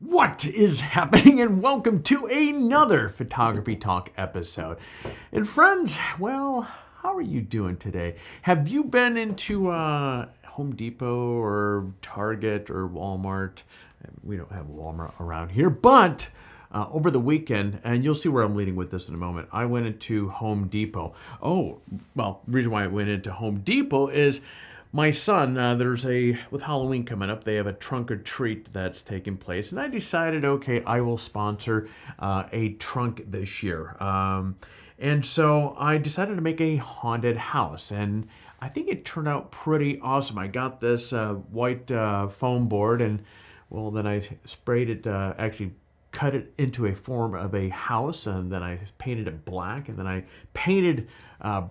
What is happening, and welcome to another Photography Talk episode. And friends, well, how are you doing today? Have you been into Home Depot or Target or Walmart? We don't have Walmart around here, but over the weekend, and you'll see where I'm leading with this in a moment, I went into Home Depot. Oh, well, the reason why I went into Home Depot is my son, with Halloween coming up, they have a trunk or treat that's taking place. And I decided, okay, I will sponsor a trunk this year. And so I decided to make a haunted house. And I think it turned out pretty awesome. I got this white foam board and, well, then I sprayed it, actually cut it into a form of a house, and then I painted it black, and then I painted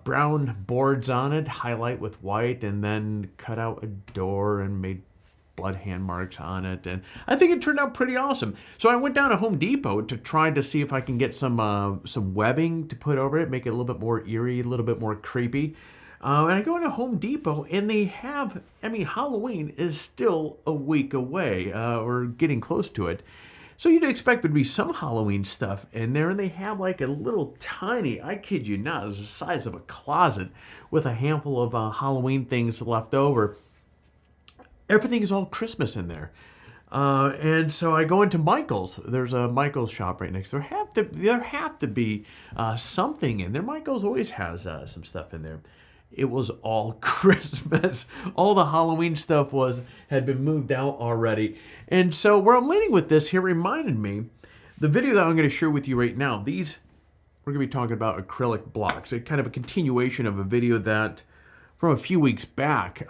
brown boards on it, highlight with white, and then cut out a door and made blood hand marks on it, and I think it turned out pretty awesome. So I went down to Home Depot to try to see if I can get some webbing to put over it, make it a little bit more eerie, a little bit more creepy. And I go into Home Depot, and they have, Halloween is still a week away, or getting close to it. So you'd expect there'd be some Halloween stuff in there, and they have like a little tiny, I kid you not, it's the size of a closet with a handful of Halloween things left over. Everything is all Christmas in there. And so I go into Michael's. There's a Michael's shop right next door. There have to be something in there. Michael's always has some stuff in there. It was all Christmas. All the Halloween stuff had been moved out already. And so where I'm leading with this here reminded me, the video that I'm going to share with you right now, we're going to be talking about acrylic blocks. It's kind of a continuation of a video that from a few weeks back.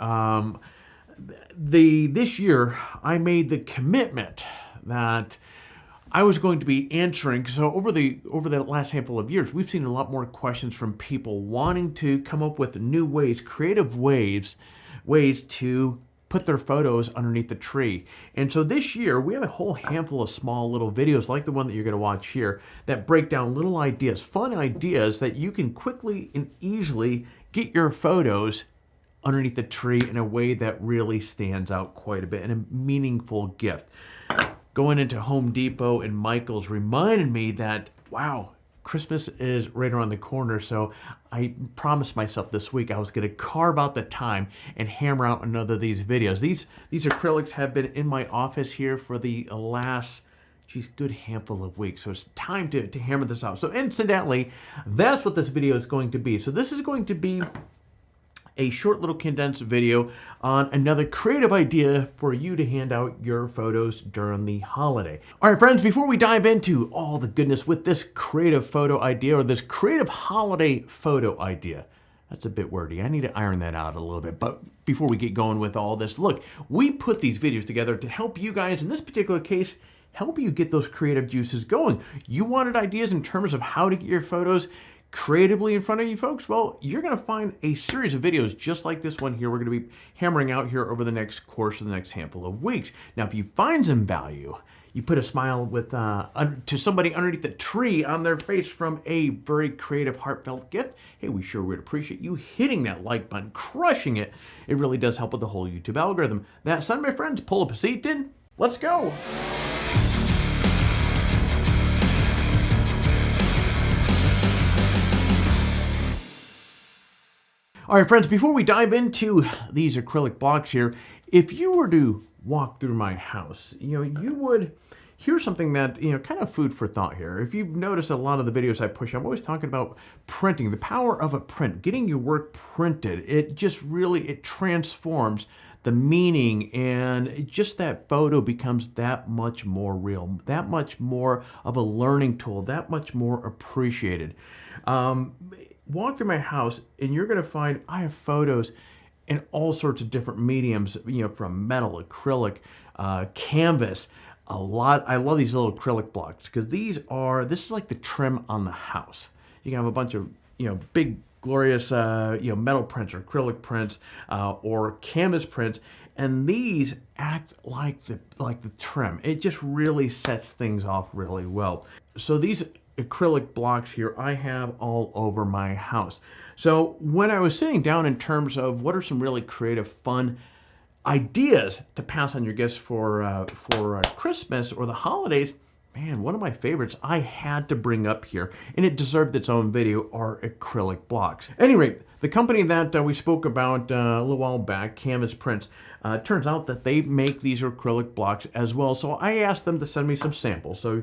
This year, I made the commitment that I was going to be answering. So over the last handful of years, we've seen a lot more questions from people wanting to come up with new ways, creative ways to put their photos underneath the tree. And so this year, we have a whole handful of small little videos like the one that you're going to watch here that break down little ideas, fun ideas that you can quickly and easily get your photos underneath the tree in a way that really stands out quite a bit and a meaningful gift. Going into Home Depot and Michael's reminded me that, wow, Christmas is right around the corner. So I promised myself this week I was going to carve out the time and hammer out another of these videos. These acrylics have been in my office here for the last, good handful of weeks. So it's time to hammer this out. So incidentally, that's what this video is going to be. So this is going to be a short little condensed video on another creative idea for you to hand out your photos during the holiday. All right, friends, before we dive into all the goodness with this creative photo idea or this creative holiday photo idea, that's a bit wordy. I need to iron that out a little bit. But before we get going with all this, look, we put these videos together to help you guys, in this particular case, help you get those creative juices going. You wanted ideas in terms of how to get your photos creatively in front of you folks? Well, you're going to find a series of videos just like this one here we're going to be hammering out here over the next course of the next handful of weeks. Now, if you find some value, you put a smile to somebody underneath the tree on their face from a very creative, heartfelt gift, hey, we sure would appreciate you hitting that like button, crushing it. It really does help with the whole YouTube algorithm. That said, my friends, pull up a seat in. Let's go. All right, friends, before we dive into these acrylic blocks here, if you were to walk through my house, you would hear something that, kind of food for thought here. If you've noticed a lot of the videos I push, I'm always talking about printing, the power of a print, getting your work printed. It just really, it transforms the meaning, and just that photo becomes that much more real, that much more of a learning tool, that much more appreciated. Walk through my house and you're going to find I have photos in all sorts of different mediums, from metal, acrylic, canvas, a lot. I love these little acrylic blocks because this is like the trim on the house. You can have a bunch of, big, glorious, metal prints or acrylic prints, or canvas prints. And these act like the trim. It just really sets things off really well. So these acrylic blocks here I have all over my house. So when I was sitting down in terms of what are some really creative, fun ideas to pass on your gifts for Christmas or the holidays, man, one of my favorites I had to bring up here, and it deserved its own video, are acrylic blocks. At any rate, the company that we spoke about a little while back, Canvas Prints, turns out that they make these acrylic blocks as well. So I asked them to send me some samples. So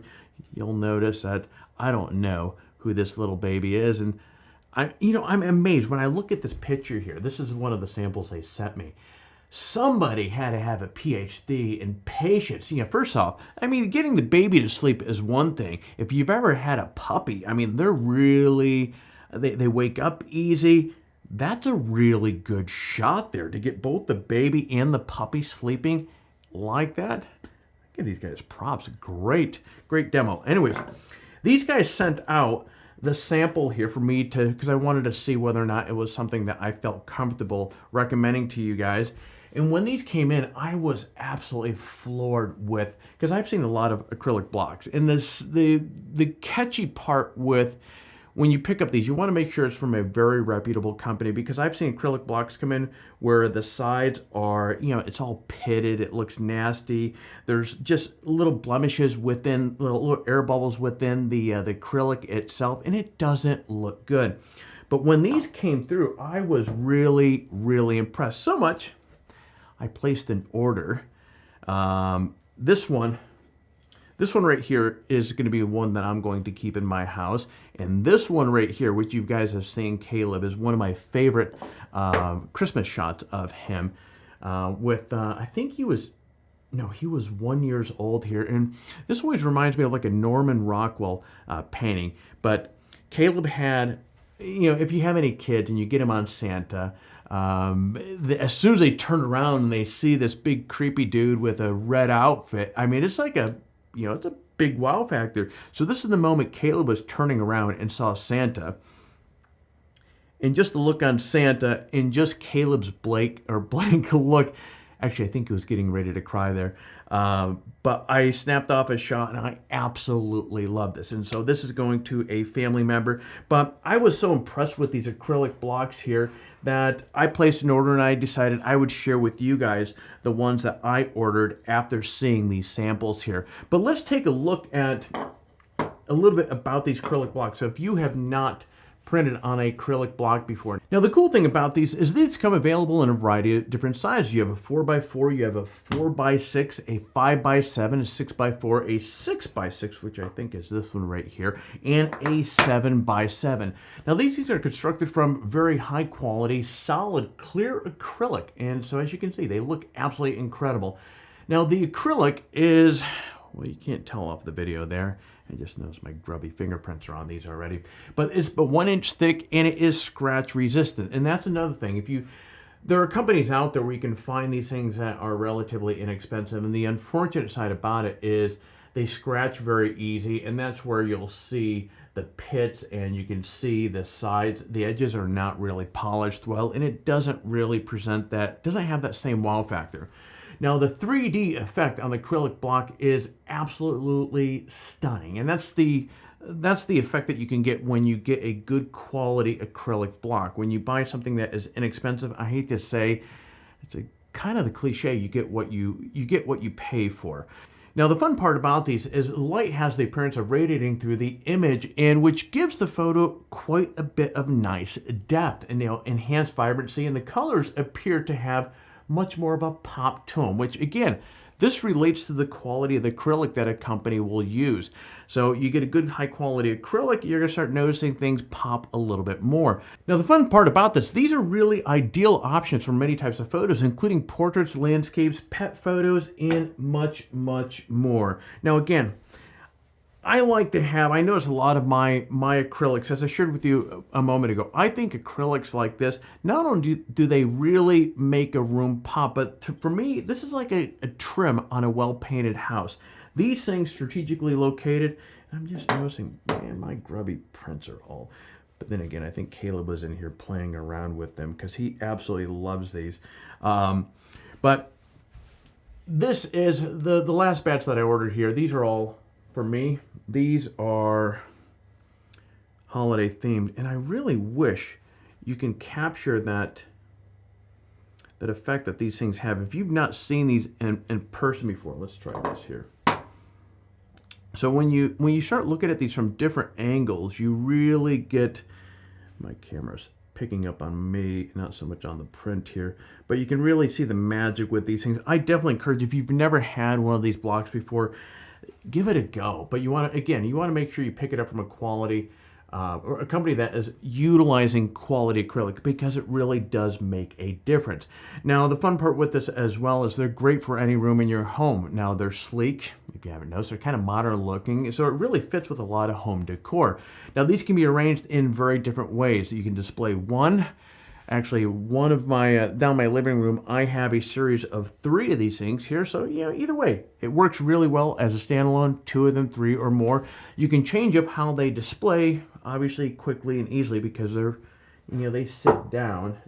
you'll notice that I don't know who this little baby is, and I'm amazed when I look at this picture here. This is one of the samples they sent me. Somebody had to have a PhD in patience. First off, getting the baby to sleep is one thing. If you've ever had a puppy, they're really, they wake up easy. That's a really good shot there to get both the baby and the puppy sleeping like that. Give these guys props. Great demo. Anyways, these guys sent out the sample here for me because I wanted to see whether or not it was something that I felt comfortable recommending to you guys. And when these came in, I was absolutely floored with, because I've seen a lot of acrylic blocks. And the catchy part with when you pick up these, you want to make sure it's from a very reputable company, because I've seen acrylic blocks come in where the sides are, it's all pitted, it looks nasty. There's just little blemishes within, little air bubbles within the acrylic itself, and it doesn't look good. But when these came through, I was really, really impressed. So much, I placed an order. This one right here is going to be one that I'm going to keep in my house. And this one right here, which you guys have seen, Caleb, is one of my favorite Christmas shots of him. I think he was 1 year old here. And this always reminds me of like a Norman Rockwell painting. But Caleb had, if you have any kids and you get them on Santa, as soon as they turn around and they see this big creepy dude with a red outfit, it's like it's a big wow factor. So this is the moment Caleb was turning around and saw Santa. And just the look on Santa and just Caleb's blank look. Actually, I think he was getting ready to cry there. But I snapped off a shot, and I absolutely love this. And so this is going to a family member. But I was so impressed with these acrylic blocks here that I placed an order, and I decided I would share with you guys the ones that I ordered after seeing these samples here. But let's take a look at a little bit about these acrylic blocks. So if you have not printed on an acrylic block before. Now the cool thing about these is these come available in a variety of different sizes. You have a 4x4, you have a 4x6, a 5x7, a 6x4, a 6x6, which I think is this one right here, and a 7x7. Now these are constructed from very high quality, solid, clear acrylic. And so as you can see, they look absolutely incredible. Now the acrylic is, well, you can't tell off the video there. I just noticed my grubby fingerprints are on these already. But it's 1 inch thick, and it is scratch resistant. And that's another thing. There are companies out there where you can find these things that are relatively inexpensive. And the unfortunate side about it is they scratch very easy. And that's where you'll see the pits, and you can see the sides. The edges are not really polished well, and it doesn't really doesn't have that same wow factor. Now the 3D effect on the acrylic block is absolutely stunning, and that's the effect that you can get when you get a good quality acrylic block. When you buy something that is inexpensive, I hate to say, it's kind of the cliche, you get what you pay for. Now the fun part about these is light has the appearance of radiating through the image, and which gives the photo quite a bit of nice depth and enhanced vibrancy, and the colors appear to have much more of a pop to them, which again, this relates to the quality of the acrylic that a company will use. So you get a good high quality acrylic, you're gonna start noticing things pop a little bit more. Now the fun part about this, these are really ideal options for many types of photos, including portraits, landscapes, pet photos, and much, much more. Now again, I notice a lot of my acrylics, as I shared with you a moment ago, I think acrylics like this, not only do they really make a room pop, but for me, this is like a trim on a well-painted house. These things strategically located, and I'm just noticing, man, my grubby prints are all, but then again, I think Caleb was in here playing around with them because he absolutely loves these. But this is the last batch that I ordered here. These are all, for me, these are holiday themed, and I really wish you can capture that that effect that these things have. If you've not seen these in person before, let's try this here. So when you start looking at these from different angles, you really get, my camera's picking up on me, not so much on the print here, but you can really see the magic with these things. I definitely encourage you, if you've never had one of these blocks before, give it a go. But you want to, again, you want to make sure you pick it up from a quality or a company that is utilizing quality acrylic, because it really does make a difference. Now, the fun part with this as well is they're great for any room in your home. Now, they're sleek. If you haven't noticed, they're kind of modern looking, so it really fits with a lot of home decor. Now, these can be arranged in very different ways. You can display one. Actually, one of my, down my living room, I have a series of 3 of these things here. So, you know, either way, it works really well as a standalone, 2 of them, 3 or more. You can change up how they display, obviously, quickly and easily, because they're, you know, they sit down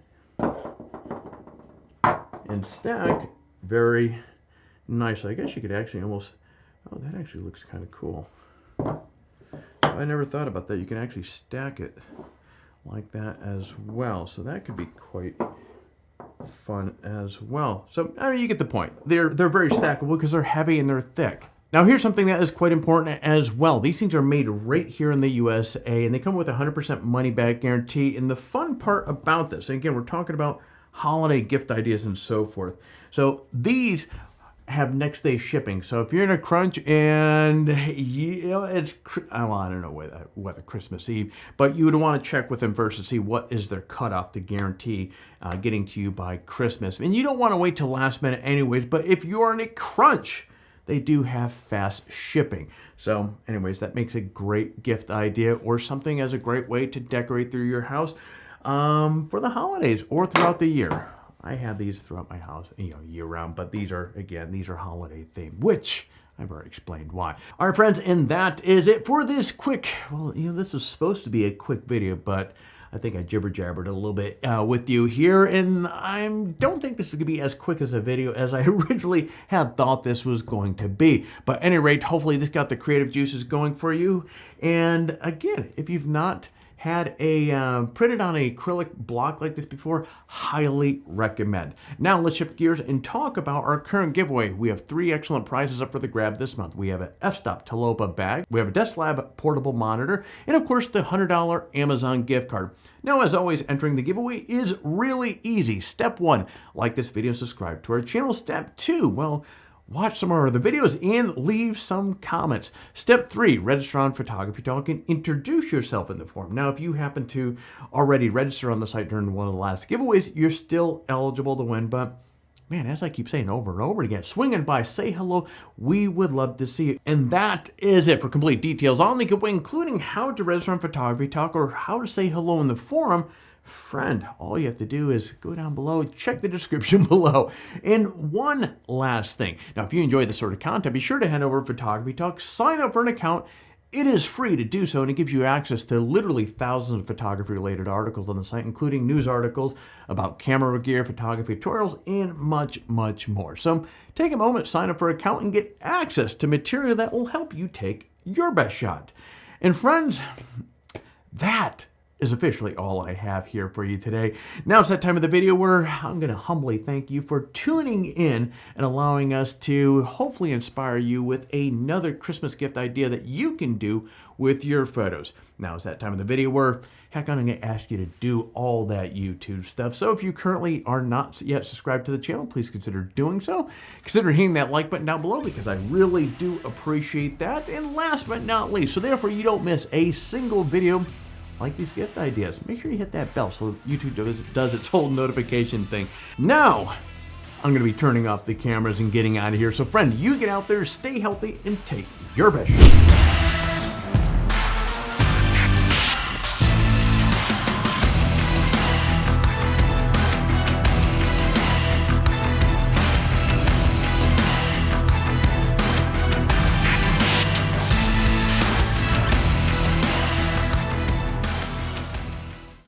and stack very nicely. I guess you could actually almost, oh, that actually looks kind of cool. I never thought about that. You can actually stack it like that as well, so that could be quite fun as well. So I mean, you get the point. They're very stackable because they're heavy and they're thick. Now here's something that is quite important as well. These things are made right here in the USA, and they come with a 100% money back guarantee. And the fun part about this, and again, we're talking about holiday gift ideas and so forth. So these have next day shipping. So if you're in a crunch and you know it's, well, I don't know whether Christmas Eve, but you would want to check with them first to see what is their cutoff to guarantee getting to you by Christmas. And you don't want to wait till last minute anyways, but if you're in a crunch, they do have fast shipping. So anyways, that makes a great gift idea or something as a great way to decorate through your house for the holidays or throughout the year. I have these throughout my house, you know, year round, but these are, again, these are holiday themed, which I've already explained why. All right, friends, and that is it for this quick, well, you know, this was supposed to be a quick video, but I think I jibber-jabbered a little bit with you here, and I don't think this is going to be as quick as a video as I originally had thought this was going to be. But at any rate, hopefully this got the creative juices going for you. And again, if you've not had a printed on an acrylic block like this before, highly recommend. Now let's shift gears and talk about our current giveaway. We have 3 excellent prizes up for the grab this month. We have an f-stop Talopa bag, we have a Desk Lab portable monitor, and of course the $100 Amazon gift card. Now, as always, entering the giveaway is really easy. Step 1, like this video, subscribe to our channel. Step 2, well, watch some more of the videos and leave some comments. Step 3, register on Photography Talk and introduce yourself in the forum. Now, if you happen to already register on the site during one of the last giveaways, you're still eligible to win. But man, as I keep saying over and over again, swinging by, say hello. We would love to see you. And that is it. For complete details on the giveaway, including how to register on Photography Talk or how to say hello in the forum, friend, all you have to do is go down below, check the description below. And one last thing. Now, if you enjoy this sort of content, be sure to head over to Photography Talk, sign up for an account. It is free to do so, and it gives you access to literally thousands of photography-related articles on the site, including news articles about camera gear, photography tutorials, and much, much more. So take a moment, sign up for an account, and get access to material that will help you take your best shot. And friends, that is officially all I have here for you today. Now it's that time of the video where I'm going to humbly thank you for tuning in and allowing us to hopefully inspire you with another Christmas gift idea that you can do with your photos. Now it's that time of the video where, heck, I'm going to ask you to do all that YouTube stuff. So if you currently are not yet subscribed to the channel, please consider doing so. Consider hitting that like button down below because I really do appreciate that. And last but not least, so therefore you don't miss a single video like these gift ideas, make sure you hit that bell so YouTube does its whole notification thing. Now, I'm going to be turning off the cameras and getting out of here. So friend, you get out there, stay healthy, and take your best shot.